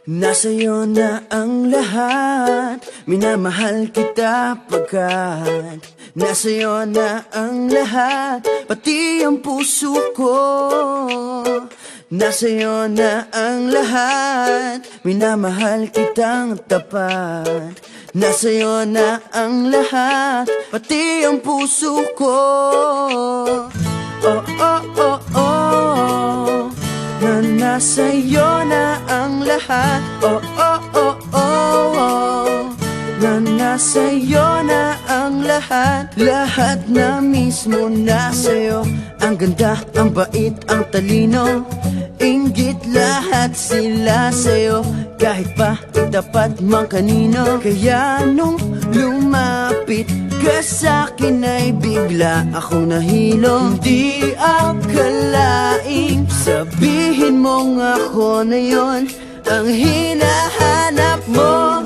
Nasa'yo na ang lahat, minamahal kita pagkat nasa'yo na ang lahat, pati ang puso ko. Nasa'yo na ang lahat, minamahal kitang tapat. Nasa'yo na ang lahat, pati ang puso ko. Oh, oh, oh, oh, na nasa'yo na ang lahat. Oh, oh, oh, oh, na nasa'yo na ang lahat. Lahat na mismo nasa'yo. Ang ganda, ang bait, ang talino, inggit lahat sila sa'yo. Kahit pa itapat mang kanino. Kaya nung lumapit ka sa'kin ay bigla akong nahilo. Hindi akalaing sabihin mong ako na yon ang hinahanap mo.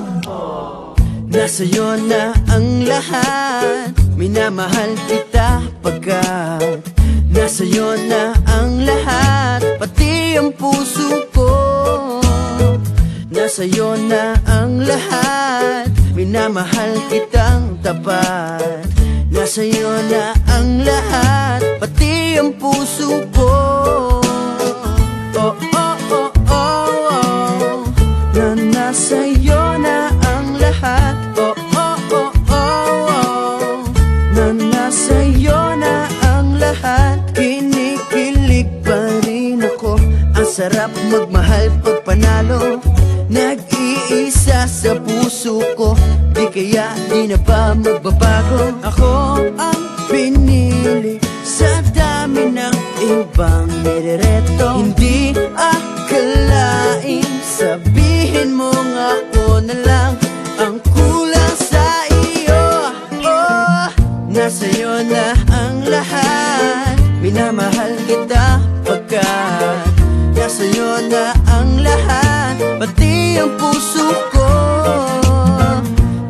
Nasa'yo na ang lahat, minamahal kita pagkat nasa'yo na ang lahat, pati ang puso ko. Nasa'yo na ang lahat, minamahal kitang tapat. Nasa'yo na ang lahat, pati ang puso ko. Oh, oh, oh, oh, oh, na nasa'yo na ang lahat. Oh, oh, oh, oh, oh, na nasa'yo na ang lahat. Kinikilig pa rin ako, ang sarap magmahal pag panalo. Nag-iisa sa puso ko, di kaya di na ba magbabago. Ako ang pinili sa dami ng ibang nirereto. Hindi akalaing sabihin mong ako na lang ang kulang sa iyo. Oh, nasa'yo na ang lahat, minamahal kita pagkat nasa'yo na ang lahat, pati ang puso ko.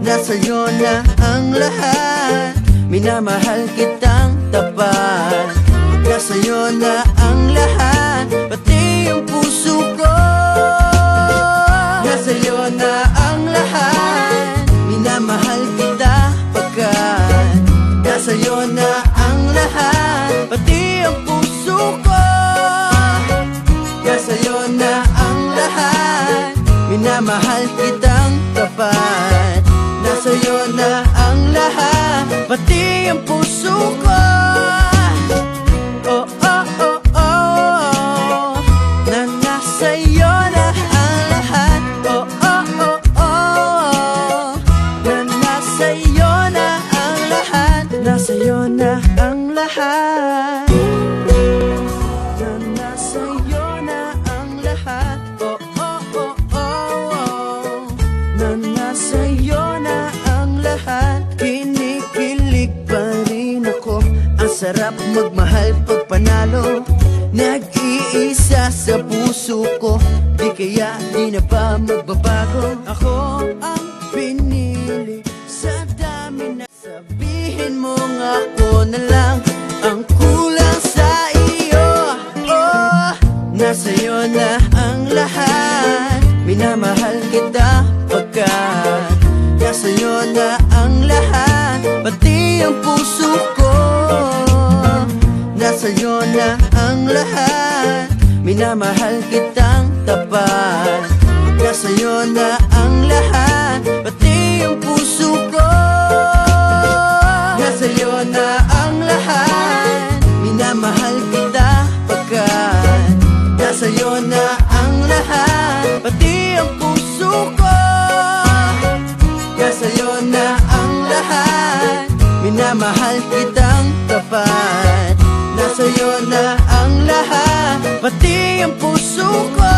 Nasa'yo na ang lahat, minamahal kitang tapat. Nasa'yo na ang lahat, pati ang puso ko. Nasa'yo na ang lahat, minamahal kita pagkat nasa'yo na ang lahat, pati ang puso ko. Nasa'yo na ang lahat, minamahal kitang tapat. Nasa'yo na ang lahat, pati ang puso ko. Oh, oh, oh, oh, na nasa'yo na ang lahat. Oh, oh, oh, oh, na nasa'yo na ang lahat. Nasa'yo na ang lahat. Sarap magmahal pag panalo. Nag-iisa sa puso ko, di kaya di na ba magbabago. Ako ang pinili sa dami na sabihin mong ako na lang ang kulang sa iyo. Oh, nasa'yo na ang lahat, minamahal kita pagkat nasa'yo na ang lahat, pati ang puso ko. Nasa'yo na ang lahat, minamahal kitang tapat. Nasa'yo na ang lahat, pati ang puso ko. Nasa'yo na ang lahat, minamahal kita pagkat nasa'yo na ang lahat, pati ang puso ko. Nasa'yo na ang lahat, minamahal kitang tapat. Nasa'yo na ang lahat, pati ang puso ko.